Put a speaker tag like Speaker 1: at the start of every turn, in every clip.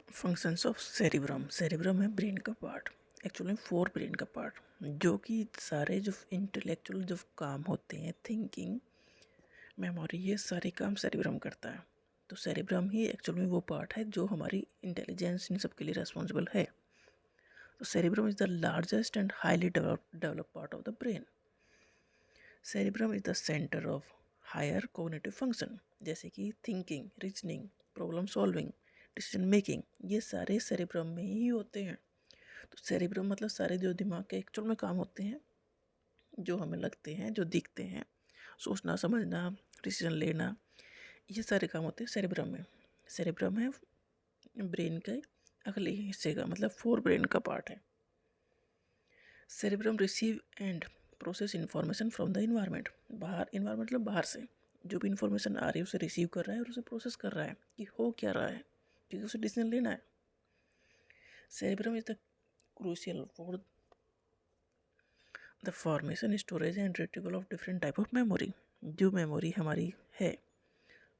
Speaker 1: Functions of cerebrum. Cerebrum है brain का part, actually 4 brain का पार्ट, जो कि सारे जो इंटेलेक्चुअल जो काम होते हैं, थिंकिंग, मेमोरी, ये सारे काम सेरिब्रम करता है। तो सेरिब्रम ही एक्चुअल में वो पार्ट है जो हमारी इंटेलिजेंस इन सब के लिए रेस्पॉन्सिबल है। तो cerebrum is the largest and highly developed part of the brain. Cerebrum is the centre of higher cognitive function, जैसे कि thinking, reasoning, problem solving, decision making, ये सारे सेरिब्रम में ही होते हैं। तो सेरिब्रम मतलब सारे जो दिमाग के एक्चुअल में काम होते हैं, जो हमें लगते हैं, जो दिखते हैं, सोचना, समझना, डिसीजन लेना, ये सारे काम होते हैं सेरिब्रम में। सेरिब्रम है ब्रेन के अगले हिस्से का, मतलब 4 ब्रेन का पार्ट है। Cerebrum receive and process information from the environment. बाहर, इन्वायरमेंट मतलब बाहर से जो भी इन्फॉर्मेशन आ रही है उसे रिसीव कर रहा है और उसे प्रोसेस कर रहा है कि हो क्या रहा है, क्योंकि उसे डिसीजन लेना है। Cerebrum is the crucial for the formation, storage and retrieval of different type of memory. जो मेमोरी हमारी है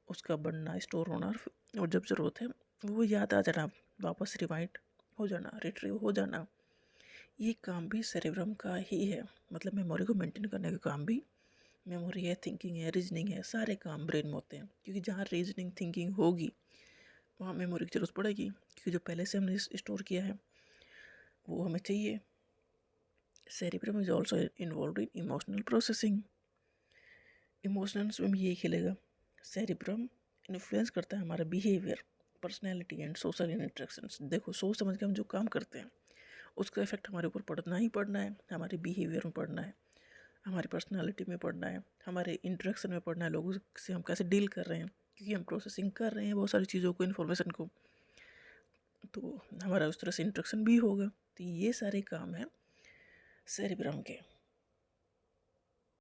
Speaker 1: उसका बनना, स्टोर होना, और जब ज़रूरत है वो याद आ जाना, वापस रिवाइंड हो जाना, रिट्रीव हो जाना, ये काम भी सेरेब्रम का ही है। मतलब मेमोरी को मेंटेन करने का काम भी मेमोरी है, थिंकिंग है, रीजनिंग है, सारे काम ब्रेन में होते हैं। क्योंकि जहाँ रीजनिंग, थिंकिंग होगी वहाँ मेमोरी की जरूरत पड़ेगी, क्योंकि जो पहले से हमने स्टोर किया है वो हमें चाहिए। Cerebrum is also involve in emotional processing. Emotions में भी यही खेलेगा। सेरेब्रम इन्फ्लुएंस करता है हमारा behaviour, personality and social interactions. देखो, सोच समझ के हम जो काम करते हैं उसका इफेक्ट हमारे ऊपर पड़ना ही पड़ना है, हमारे बिहेवियर में पड़ना है, हमारी पर्सनालिटी में पड़ना है, हमारे इंटरेक्शन में पड़ना है, लोगों से हम कैसे डील कर रहे हैं, क्योंकि हम प्रोसेसिंग कर रहे हैं बहुत सारी चीज़ों को, इन्फॉर्मेशन को, तो हमारा उस तरह से इंटरेक्शन भी होगा। तो ये सारे काम हैं सेरेब्रम के।